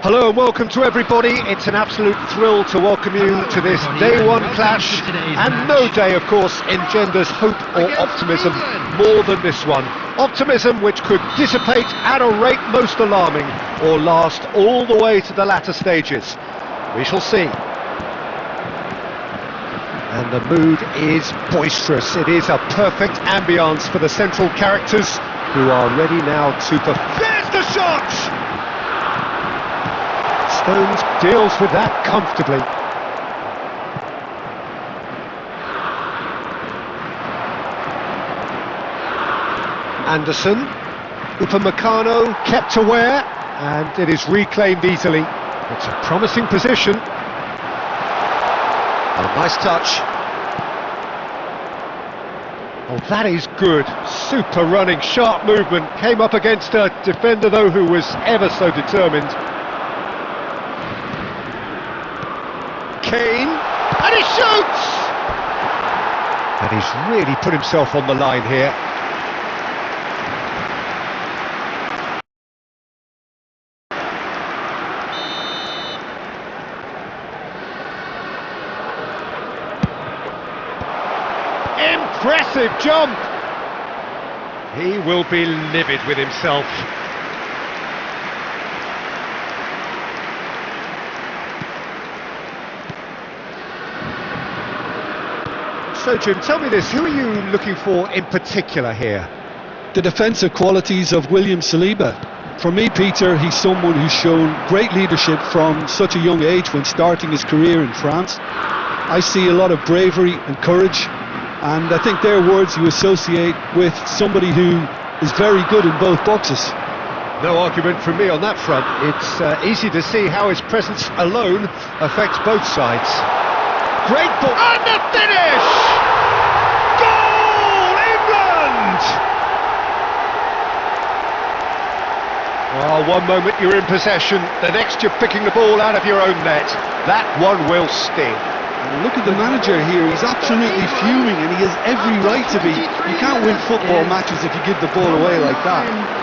Hello and welcome to everybody. It's an absolute thrill to welcome you to this day one clash, and no day of course engenders hope or optimism more than this one. Optimism which could dissipate at a rate most alarming or last all the way to the latter stages. We shall see. And the mood is boisterous. It is a perfect ambience for the central characters who are ready now to perform. There's the shot! Stones deals with that comfortably. Anderson, Upamecano kept aware, and it is reclaimed easily. It's a promising position. Oh, nice touch. Oh, that is good. Super running, sharp movement. Came up against a defender though who was ever so determined. Kane, and he shoots! And he's really put himself on the line here. Impressive jump! He will be livid with himself. So Jim, tell me this, who are you looking for in particular here? The defensive qualities of William Saliba. For me, Peter, he's someone who's shown great leadership from such a young age when starting his career in France. I see a lot of bravery and courage, and I think they're words you associate with somebody who is very good in both boxes. No argument from me on that front. It's easy to see how his presence alone affects both sides. Great ball, and the finish! Goal, England! Well, one moment you're in possession, the next you're picking the ball out of your own net. That one will sting. And look at the manager here, he's absolutely fuming, and he has every right to be. You can't win football matches if you give the ball away like that.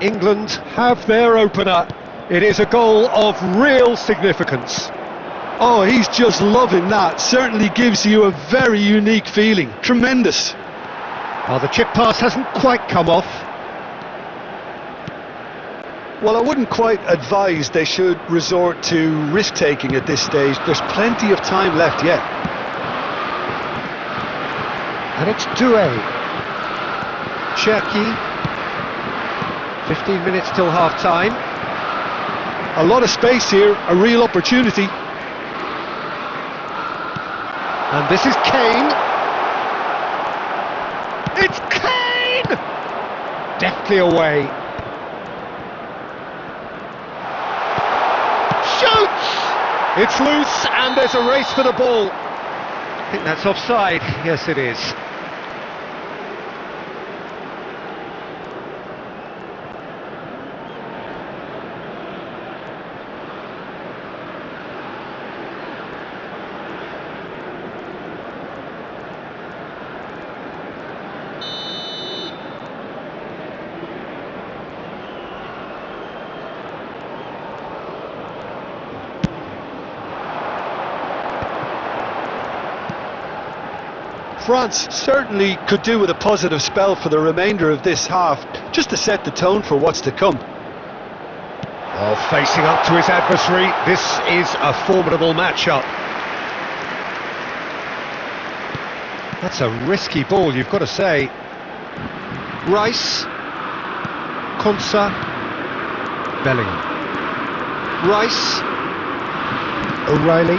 England have their opener. It is a goal of real significance. Oh, he's just loving that. Certainly gives you a very unique feeling. Tremendous. Well, the chip pass hasn't quite come off. Well, I wouldn't quite advise they should resort to risk-taking at this stage. There's plenty of time left yet. And it's Doué. Cherki. 15 minutes till half-time. A lot of space here, a real opportunity. And this is Kane. It's Kane! Deftly away. Shoots! It's loose and there's a race for the ball. I think that's offside. Yes, it is. France certainly could do with a positive spell for the remainder of this half, just to set the tone for what's to come. Oh, facing up to his adversary, this is a formidable matchup. That's a risky ball, you've got to say. Rice, Konsa, Bellingham. Rice, O'Reilly,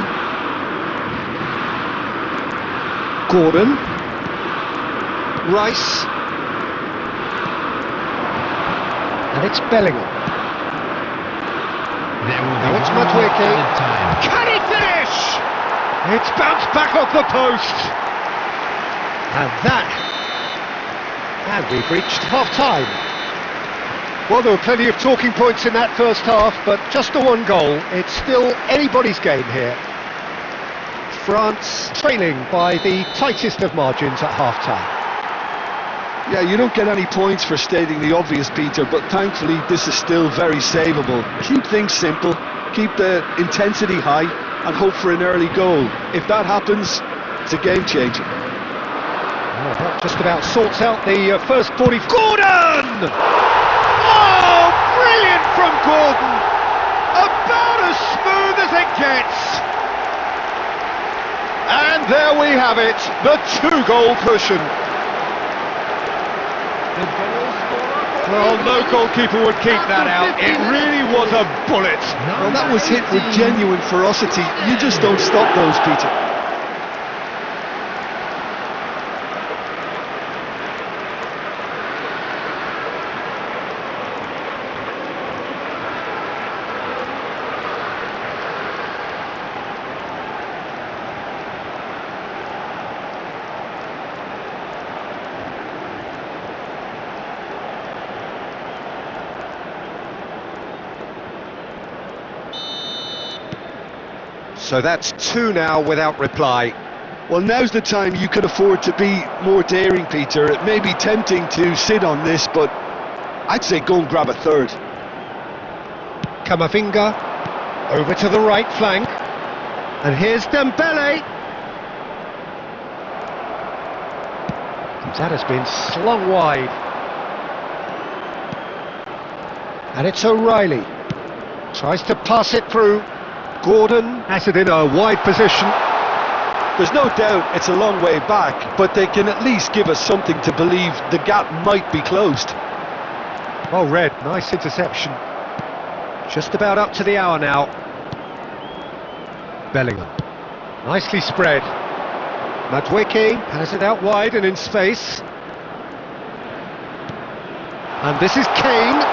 Gordon, Rice, and it's Bellingham. Now it's Madueke. Can he finish? It's bounced back off the post. And we've reached half-time. Well, there were plenty of talking points in that first half, but just the one goal. It's still anybody's game here. France trailing by the tightest of margins at half-time. Yeah, you don't get any points for stating the obvious, Peter, but thankfully this is still very savable. Keep things simple, keep the intensity high, and hope for an early goal. If that happens, it's a game changer. Well, that just about sorts out the first 40. Gordon! Oh, brilliant from Gordon! About as smooth as it gets. And there we have it, the 2-goal cushion. Well, no goalkeeper would keep that out. It really was a bullet. Well, that was hit with genuine ferocity. You just don't stop those, Peter. So that's 2 now without reply. Well, now's the time you can afford to be more daring, Peter. It may be tempting to sit on this, but I'd say go and grab a third. Camavinga over to the right flank, and here's Dembele. That has been slung wide, and it's O'Reilly. Tries to pass it through. Gordon has it in a wide position. There's no doubt it's a long way back, but they can at least give us something to believe the gap might be closed. Well read, nice interception. Just about up to the hour now. Bellingham, nicely spread. Madueke has it out wide and in space. And this is Kane.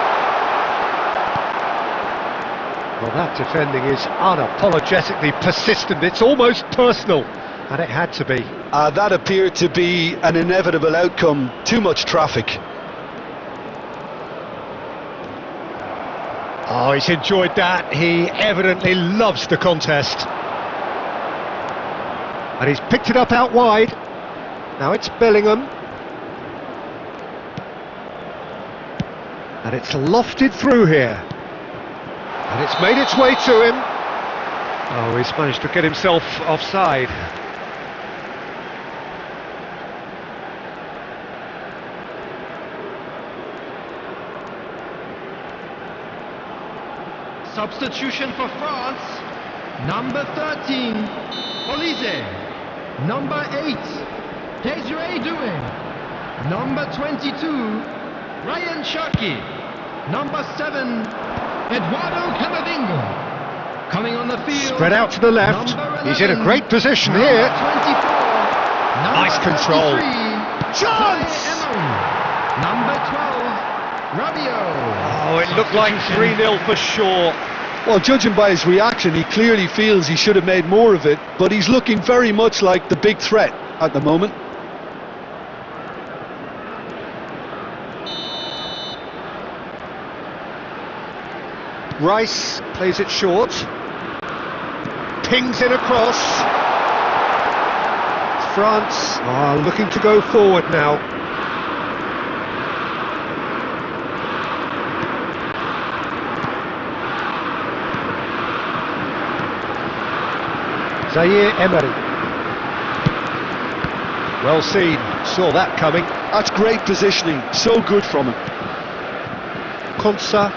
Well, that defending is unapologetically persistent. It's almost personal, and it had to be. That appeared to be an inevitable outcome. Too much traffic. Oh, he's enjoyed that. He evidently loves the contest. And he's picked it up out wide. Now it's Bellingham. And it's lofted through here. And it's made its way to him. Oh, he's managed to get himself offside. Substitution for France. Number 13, Olise. Number 8, Desiree Doué. Number 22, Ryan Cherki. Number 7, Eduardo Camavinga. Coming on the field. Spread out to the left. He's in a great position here. 24, Nice control. 33, Chance! Number 12, Rabiot. Oh, it looked like 3-0 for sure. Well, judging by his reaction, he clearly feels he should have made more of it, but he's looking very much like the big threat at the moment. Rice plays it short. Pings in across. France are looking to go forward now. Zaire Emery. Well seen, saw that coming. That's great positioning, so good from him. Konsa.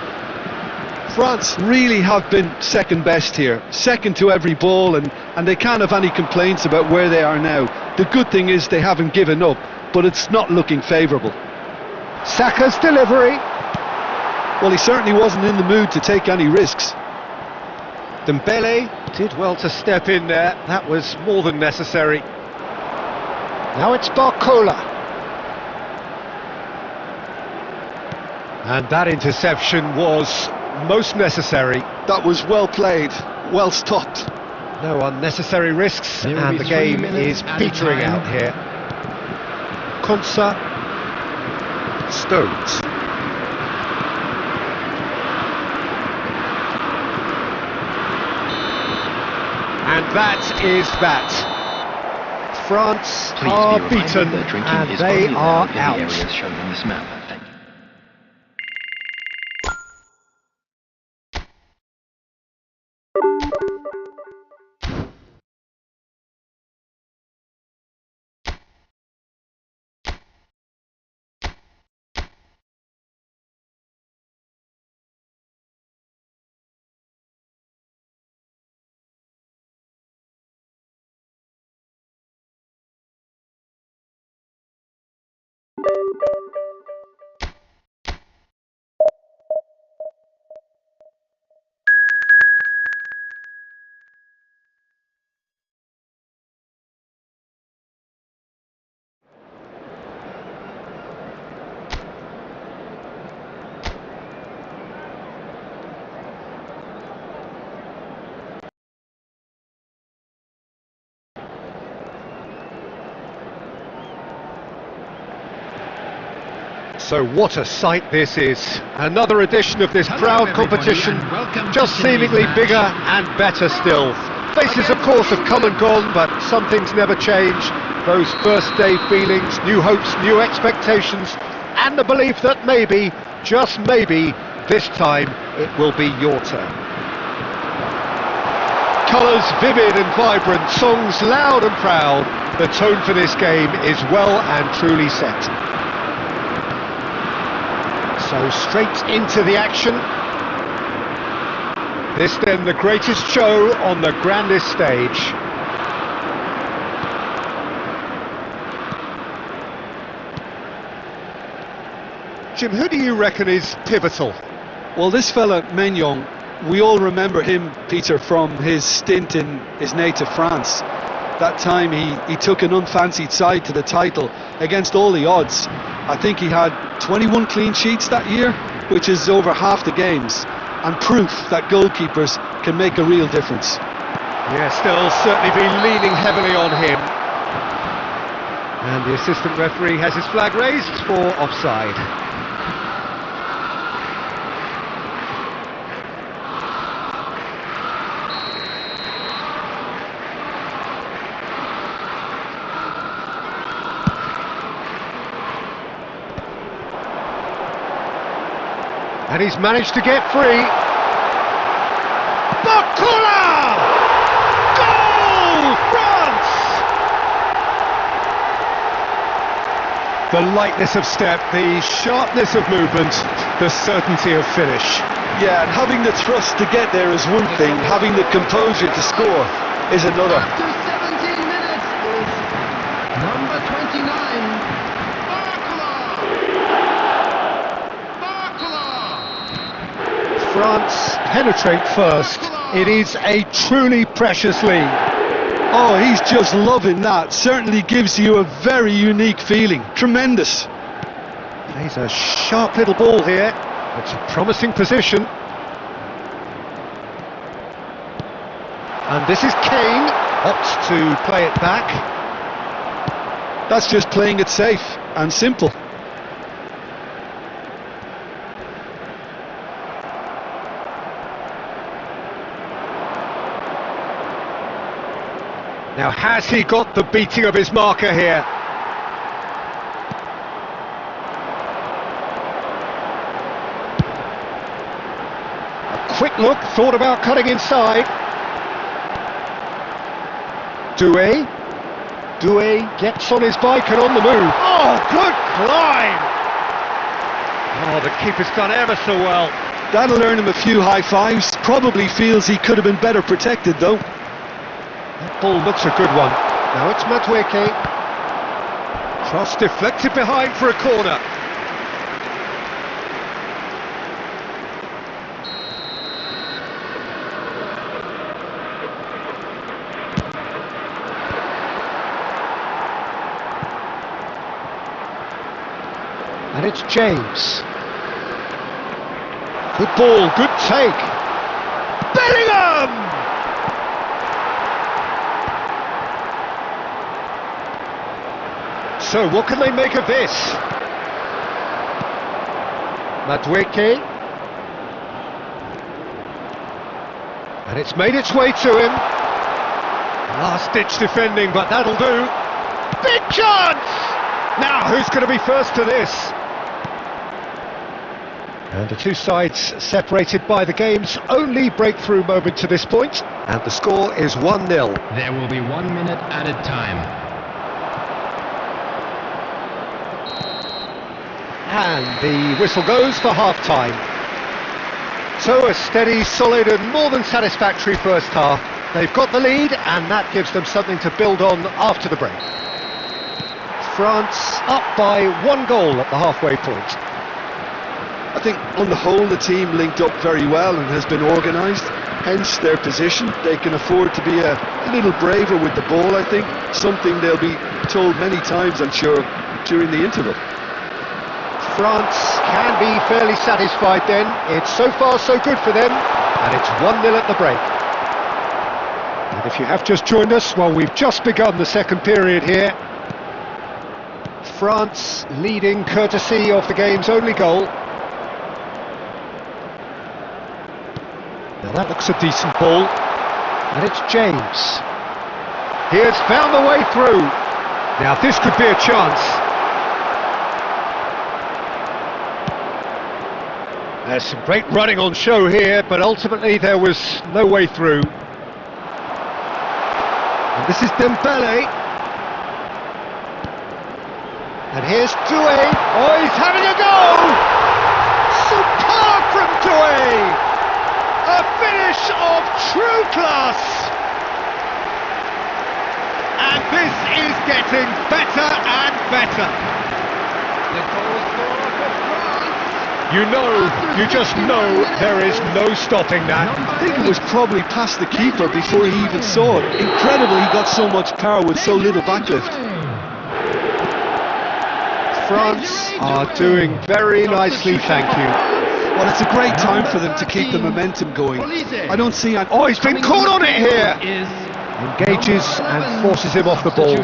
France really have been second best here, second to every ball, and they can't have any complaints about where they are now. The good thing is they haven't given up, but it's not looking favourable. Saka's delivery. Well, he certainly wasn't in the mood to take any risks. Dembele did well to step in there, that was more than necessary. Now it's Barcola. And that interception was most necessary. That was well played, well stopped. No unnecessary risks, and the game is petering out here. Konsa. Stones. And that is that. France are beaten, and they are out. Shown on this map. Thank you. So what a sight this is. Another edition of this proud competition, just seemingly bigger and better still. Faces of course have come and gone, but some things never change. Those first day feelings, new hopes, new expectations, and the belief that maybe, just maybe, this time it will be your turn. Colours vivid and vibrant, songs loud and proud. The tone for this game is well and truly set. So straight into the action. This then the greatest show on the grandest stage. Jim, who do you reckon is pivotal? Well, this fella, Maignan, we all remember him, Peter, from his stint in his native France. That time he took an unfancied side to the title against all the odds. I think he had 21 clean sheets that year, which is over half the games, and proof that goalkeepers can make a real difference. Yeah, still certainly been leaning heavily on him. And the assistant referee has his flag raised for offside. And he's managed to get free. Barcola! Goal! France! The lightness of step, the sharpness of movement, the certainty of finish. Yeah, and having the thrust to get there is one thing, having the composure to score is another. After 17 minutes is number 29. France penetrate first. It is a truly precious lead. Oh, he's just loving that. Certainly gives you a very unique feeling. Tremendous. Plays a sharp little ball here. It's a promising position. And this is Kane. Opts to play it back. That's just playing it safe and simple. Now, has he got the beating of his marker here? A quick look, thought about cutting inside. Doué. Doué gets on his bike and on the move. Oh, good climb! Oh, the keeper's done ever so well. That'll earn him a few high fives. Probably feels he could have been better protected though. That ball looks a good one. Now it's Madueke. Cross deflected behind for a corner. And it's James. Good ball, good take. Bellingham! So what can they make of this? Madueke. And it's made its way to him. Last-ditch defending, but that'll do. Big chance! Now, who's going to be first to this? And the two sides separated by the game's only breakthrough moment to this point, and the score is 1-0. There will be 1 minute added time. And the whistle goes for half-time. So a steady, solid and more than satisfactory first half. They've got the lead and that gives them something to build on after the break. France up by 1 goal at the halfway point. I think on the whole the team linked up very well and has been organised, hence their position. They can afford to be a little braver with the ball, I think, something they'll be told many times, I'm sure, during the interval. France can be fairly satisfied then. It's so far so good for them, and it's 1-0 at the break. And if you have just joined us, well, we've just begun the second period here. France leading courtesy of the game's only goal. Now that looks a decent ball, and it's James. He has found the way through. Now this could be a chance. There's some great running on show here, but ultimately there was no way through. And this is Dembele. And here's Doué. Oh, he's having a go! Superb from Doué! A finish of true class! And this is getting better and better. The goal scorer for France. You just know there is no stopping that. I think it was probably past the keeper before he even saw it. Incredible he got so much power with so little backlift. France are doing very nicely, thank you. Well, it's a great time for them to keep the momentum going. I don't see... Oh, he's been caught on it here! Is Engages and forces him off the ball.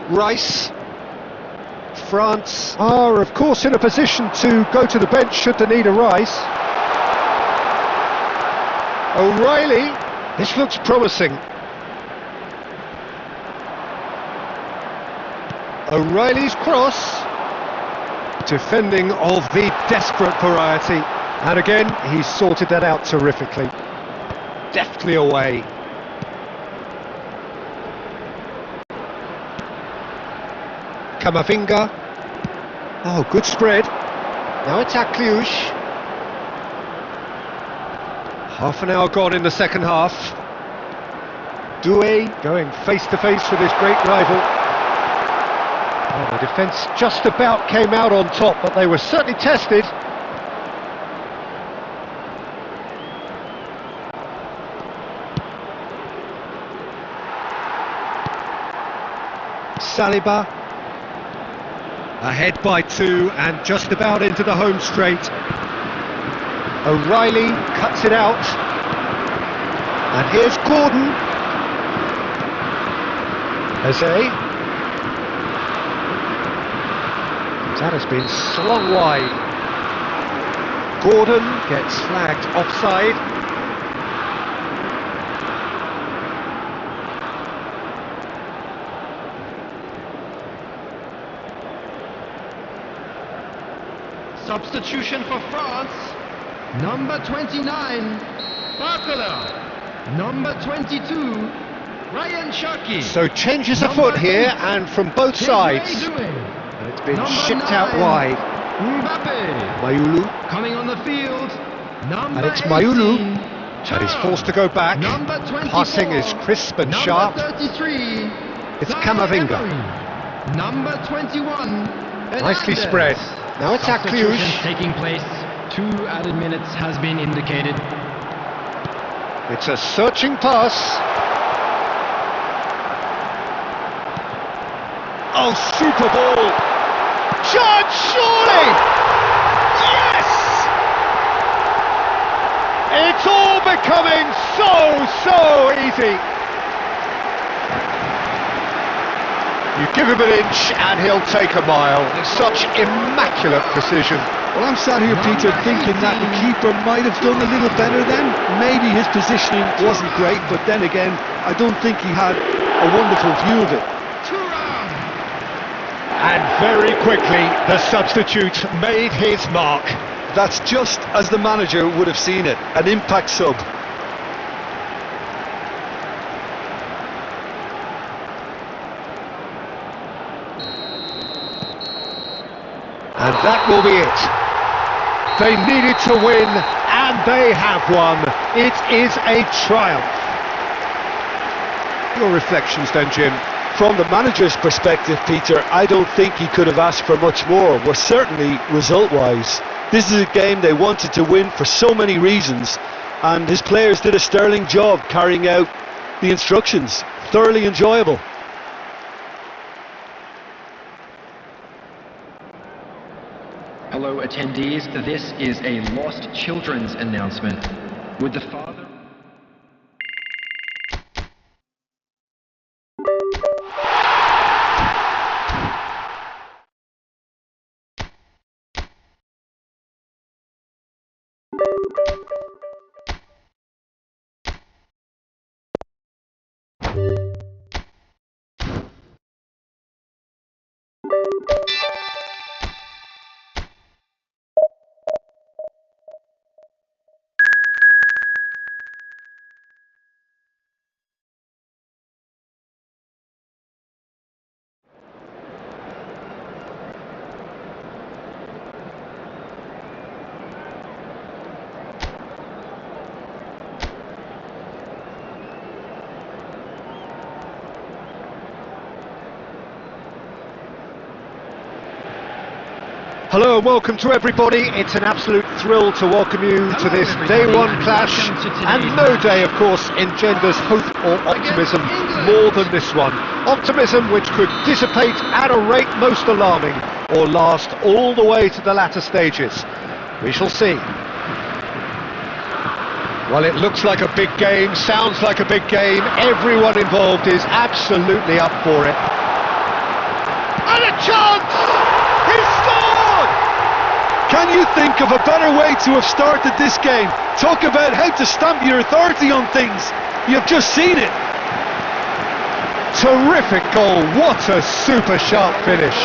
Rice. France are, of course, in a position to go to the bench should the need arise. O'Reilly. This looks promising. O'Reilly's cross. Defending of the desperate variety. And again, he's sorted that out terrifically. Deftly away. Camavinga. Oh, good spread. Now it's Akliouche. Half an hour gone in the second half. Doué going face to face with his great rival. Oh, the defence just about came out on top, but they were certainly tested. Saliba. Ahead by 2 and just about into the home straight. O'Reilly cuts it out. And here's Gordon. Eze. That has been slung wide. Gordon gets flagged offside. substitution for France. Number 29, Barcola. Number 22, Ryan Sharkey. So changes afoot here, and from both sides. And it's been shipped out wide. Mbappe. Mayulu, Coming on the field. and it's Mayulu. And he's forced to go back. Number 24. Passing is crisp and sharp. Number 33. It's Camavinga. Number 21. Nicely Hernandez. spread. Now it's Substitution Akliouche. taking place. 2 added minutes has been indicated. It's a searching pass. Oh, super ball. Chance, surely! Yes! It's all becoming so easy. You give him an inch and he'll take a mile. Such immaculate precision. Well, I'm sat here, Peter, thinking that the keeper might have done a little better then. Maybe his positioning wasn't great, but then again, I don't think he had a wonderful view of it. And very quickly, the substitute made his mark. That's just as the manager would have seen it, an impact sub. And that will be it. They needed to win, and they have won. It is a triumph. Your reflections then, Jim? From the manager's perspective, Peter, I don't think he could have asked for much more. Well, certainly result-wise. This is a game they wanted to win for so many reasons, and his players did a sterling job carrying out the instructions. Thoroughly enjoyable. Hello, attendees. This is a lost children's announcement. Would the father... Hello and welcome to everybody. It's an absolute thrill to welcome you to this day one clash, and no day of course engenders hope or optimism more than this one. Optimism which could dissipate at a rate most alarming or last all the way to the latter stages. We shall see. Well, it looks like a big game, sounds like a big game. Everyone involved is absolutely up for it. And a chance! He scored! Can you think of a better way to have started this game? Talk about how to stamp your authority on things. You've just seen it. Terrific goal, what a super sharp finish.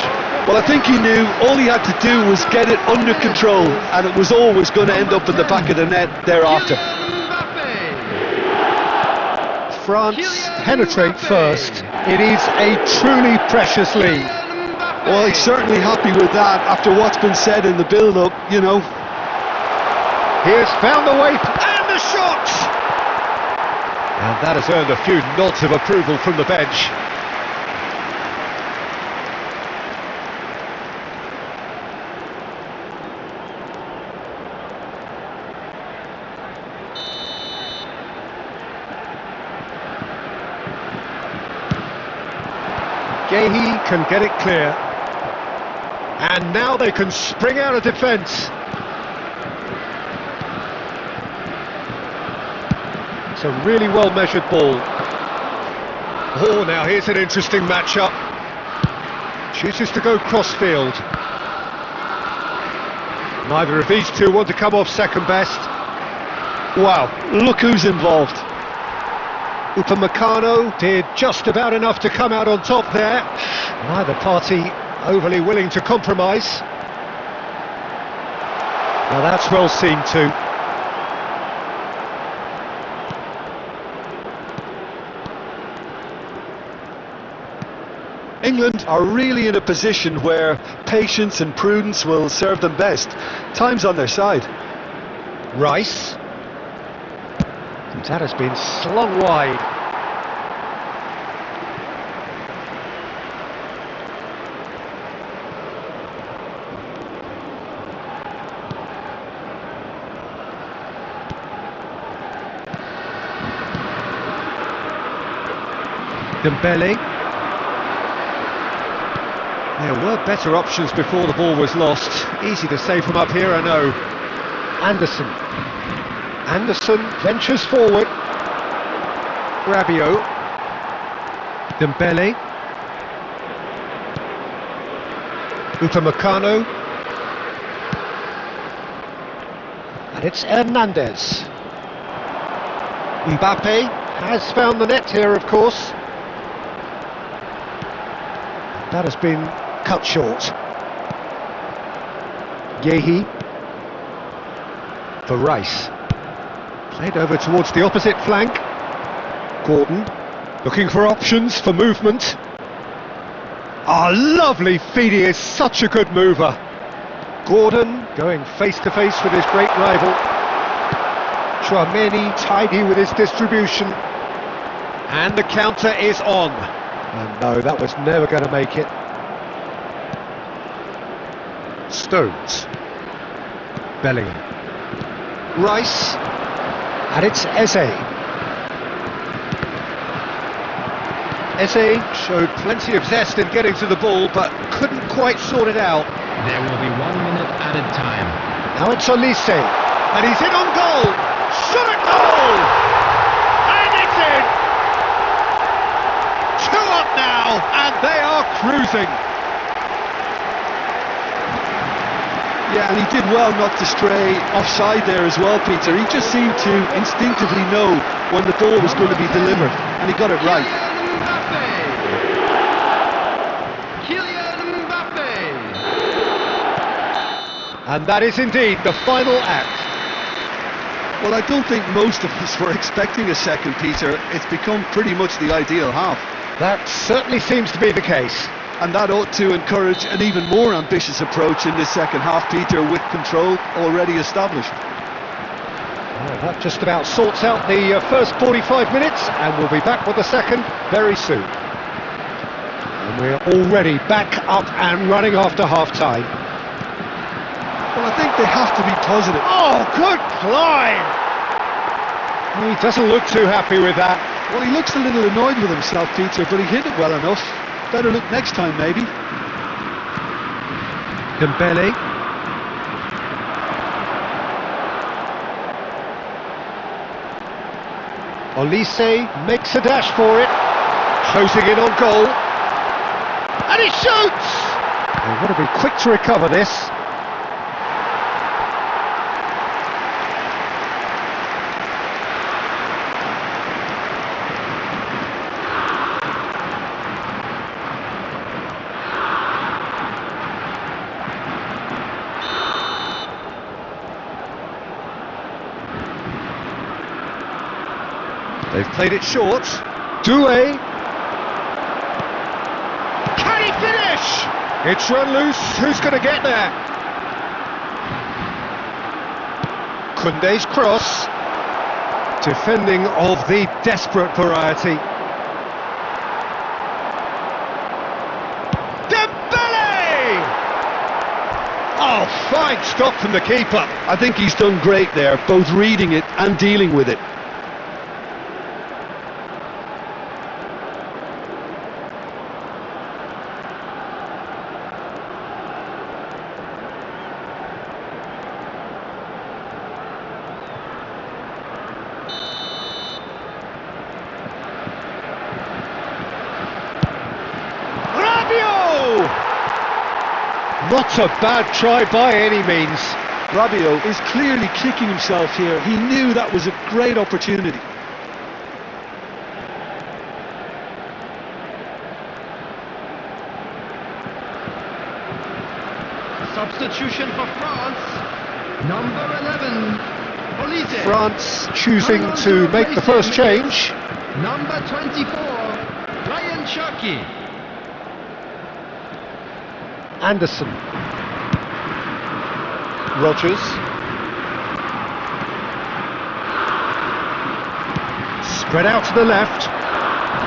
Well, I think he knew all he had to do was get it under control, and it was always going to end up in the back of the net thereafter. France penetrate first. It is a truly precious lead. Well, he's certainly happy with that after what's been said in the build-up, you know. He has found the way, and the shot! And that has earned a few nods of approval from the bench. Gehi can get it clear. And now they can spring out of defence. It's a really well-measured ball. Oh, now here's an interesting matchup. Chooses to go cross-field. Neither of these two want to come off second best. Wow, look who's involved. Upamecano did just about enough to come out on top there. Neither party overly willing to compromise. Now that's well seen too. England are really in a position where patience and prudence will serve them best. Time's on their side. Rice. And that has been slung wide. Dembele. There were better options before the ball was lost. Easy to say from up here, I know. Anderson. Anderson ventures forward. Rabiot. Dembele. Upamecano. And it's Hernandez. Mbappe has found the net here, of course. That has been cut short. Yehi for Rice. Played over towards the opposite flank. Gordon looking for options for movement. Lovely feed, he is such a good mover. Gordon going face to face with his great rival. Tchouaméni tidy with his distribution. And the counter is on. And no, that was never going to make it. Stones. Bellingham. Rice. And it's Eze. Eze showed plenty of zest in getting to the ball, but couldn't quite sort it out. There will be 1 minute added time. Now it's Olise. And he's in on goal. Shot at goal! And it's in! 2 up now, and they are cruising. Yeah, and he did well not to stray offside there as well, Peter. He just seemed to instinctively know when the ball was going to be delivered, and he got it right. Kylian Mbappe. And that is indeed the final act. Well, I don't think most of us were expecting a second, Peter. It's become pretty much the ideal half. That certainly seems to be the case. And that ought to encourage an even more ambitious approach in this second half, Peter, with control already established. Well, that just about sorts out the first 45 minutes, and we'll be back with the second very soon. And we're already back up and running after half-time. Well, I think they have to be positive. Oh, good climb! He doesn't look too happy with that. Well, he looks a little annoyed with himself, Peter, but he hit it well enough. Better look next time, maybe. Dembele. Olise makes a dash for it. Closing in on goal. And he shoots! They've got to be quick to recover this. They've played it short. Doué. Can he finish? It's run loose. Who's going to get there? Koundé's cross. Defending of the desperate variety. Dembele! Oh, fine stop from the keeper. I think he's done great there, both reading it and dealing with it. Not a bad try by any means. Rabiot is clearly kicking himself here. He knew that was a great opportunity. Substitution for France. Number 11, Olise. France choosing to make the first change. Number 24, Ryan Cherki. Anderson. Rodgers. Spread out to the left.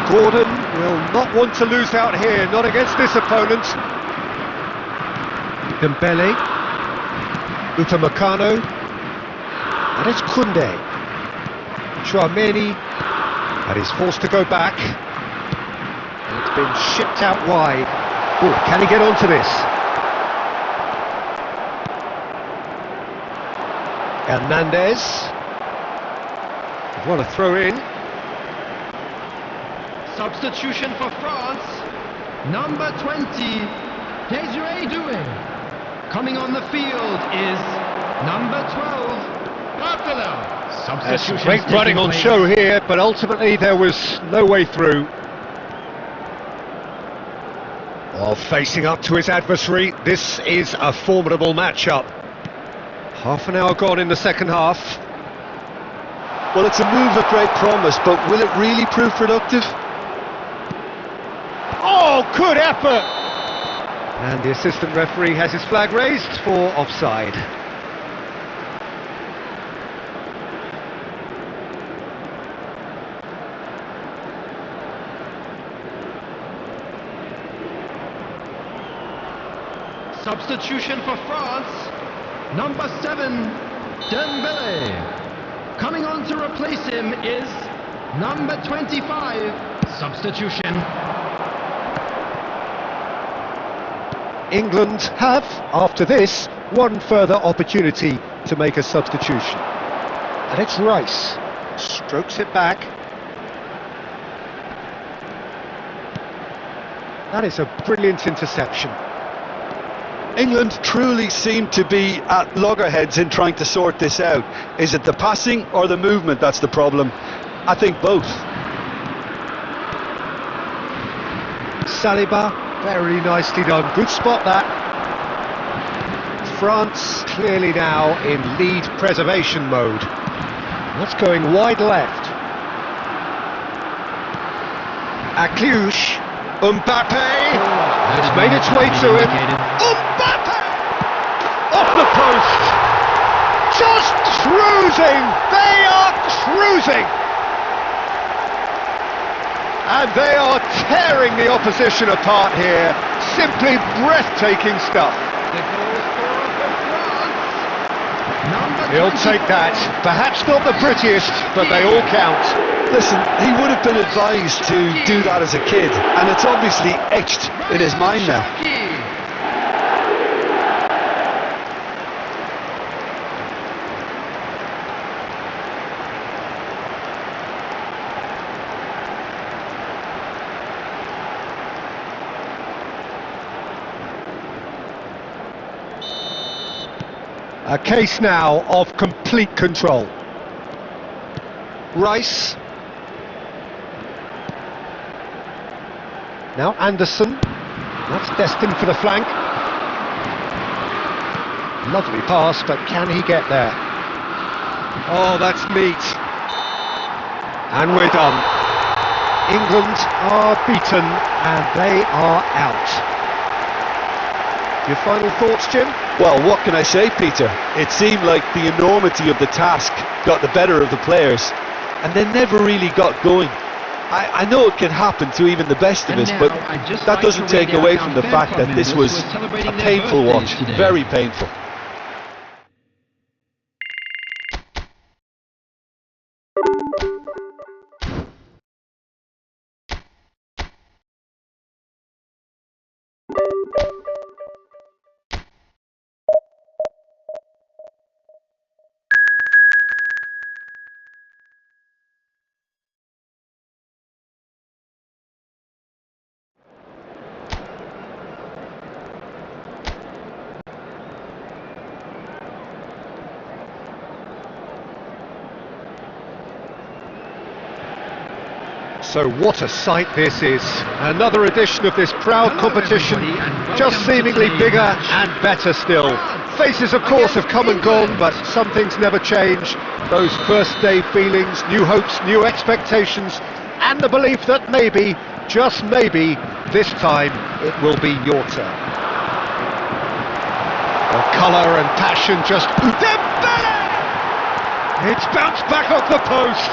Gordon will not want to lose out here, not against this opponent. Dembele. Upamecano. And it's Koundé. Chouameni. And he's forced to go back. And it's been shipped out wide. Oh, can he get onto this? Hernandez. What a throw in. Substitution for France. Number 20. Desiree Doué. Coming on the field is number 12. Barthelin. Substitution. Great running on show here, but ultimately there was no way through. While facing up to his adversary, this is a formidable matchup. Half an hour gone in the second half. Well, it's a move of great promise, but will it really prove productive? Oh, good effort! And the assistant referee has his flag raised for offside. Substitution for France. Number 7, Dembele. Coming on to replace him is number 25. Substitution. England have, after this, one further opportunity to make a substitution. And it's Rice. Strokes it back. That is a brilliant interception. England truly seem to be at loggerheads in trying to sort this out. Is it the passing or the movement that's the problem? I think both. Saliba, very nicely done. Good spot that. France clearly now in lead preservation mode. That's going wide left. Akliouche. Mbappe. It's made its way to him. Mbappe! Off the post! Just cruising! They are cruising! And they are tearing the opposition apart here. Simply breathtaking stuff. He'll take that. Perhaps not the prettiest, but they all count. Listen, he would have been advised to do that as a kid, and it's obviously etched in his mind now. A case now of complete control. Rice. Now Anderson. That's destined for the flank. Lovely pass, but can he get there? Oh, that's meat. And we're done. England are beaten and they are out. Your final thoughts, Jim? Well, what can I say, Peter? It seemed like the enormity of the task got the better of the players, and they never really got going. I know it can happen to even the best of us, but that doesn't take away from the fact that this was a painful watch, very painful. So what a sight this is. Another edition of this proud competition, just seemingly bigger and better still. Faces of course have come and gone, but some things never change. Those first day feelings, new hopes, new expectations, and the belief that maybe, just maybe, this time it will be your turn. Well, colour and passion just... Dembele! It's bounced back off the post.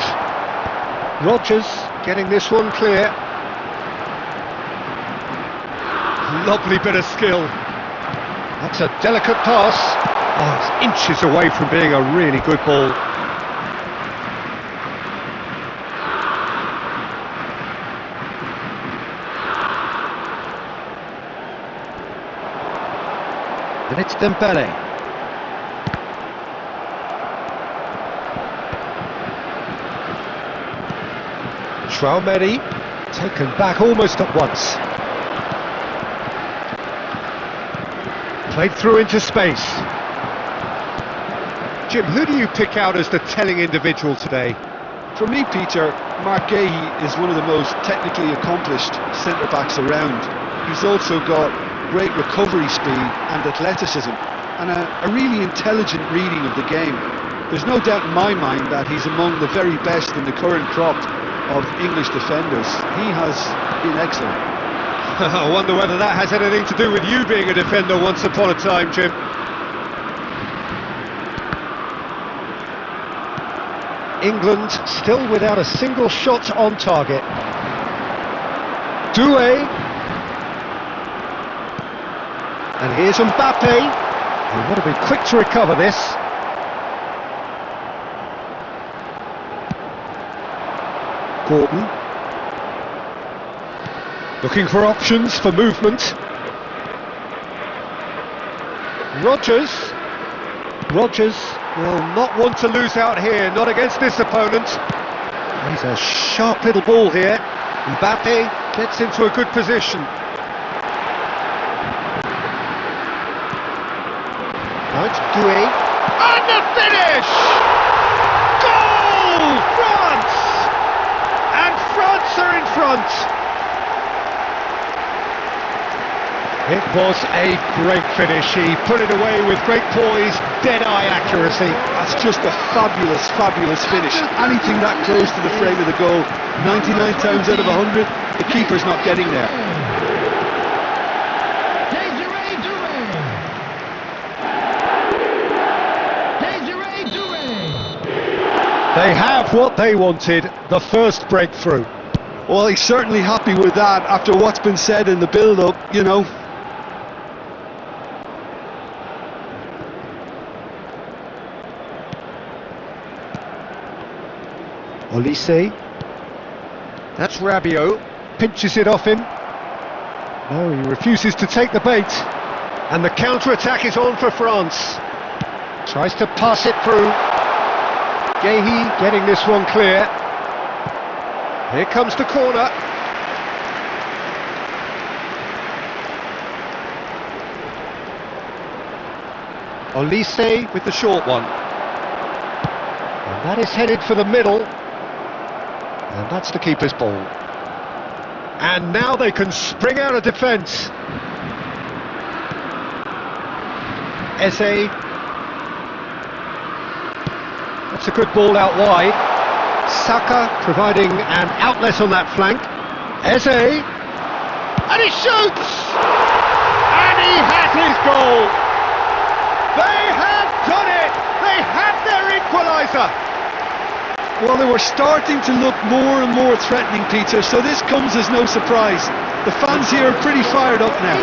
Rodgers getting this one clear. Lovely bit of skill. That's a delicate pass. Oh, it's inches away from being a really good ball. And it's Dembele. Traoré taken back almost at once. Played through into space. Jim, who do you pick out as the telling individual today? For me, Peter, Mark Gahey is one of the most technically accomplished centre-backs around. He's also got great recovery speed and athleticism, and a really intelligent reading of the game. There's no doubt in my mind that he's among the very best in the current crop of English defenders. He has been excellent. I wonder whether that has anything to do with you being a defender once upon a time, Jim. England still without a single shot on target. Doué. And here's Mbappe. They want to be quick to recover this. Gordon. Looking for options for movement. Rodgers will not want to lose out here, not against this opponent. He's a sharp little ball here. Mbappe gets into a good position. Right, Doué. And the finish! Goal! France! And France are in front. It was a great finish. He put it away with great poise, dead-eye accuracy. That's just a fabulous, fabulous finish. Anything that close to the frame of the goal, 99 times out of 100, the keeper's not getting there. They have what they wanted, the first breakthrough. Well, he's certainly happy with that after what's been said in the build-up, you know. Olise. That's Rabiot. Pinches it off him. No, he refuses to take the bait. And the counter-attack is on for France. Tries to pass it through. Gahey getting this one clear. Here comes the corner. Olise with the short one. And that is headed for the middle. And that's the keeper's ball. And now they can spring out of defence. Eze. That's a good ball out wide. Saka providing an outlet on that flank. Eze. And he shoots! And he has his goal! They have done it! They have their equaliser! Well, they were starting to look more and more threatening, Peter, so this comes as no surprise. The fans here are pretty fired up now.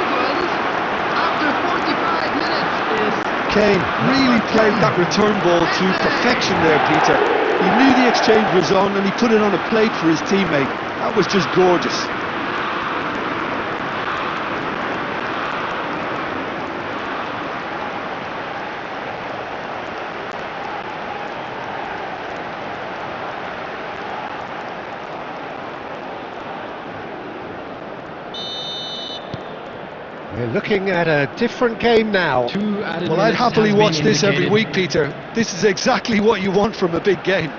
After 45 minutes is... Kane really played that return ball to perfection there, Peter. He knew the exchange was on and he put it on a plate for his teammate. That was just gorgeous. We're looking at a different game now. Well, I'd happily watch this every week, Peter. This is exactly what you want from a big game.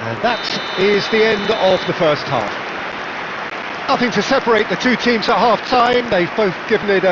And that is the end of the first half. Nothing to separate the two teams at half-time. They've both given it a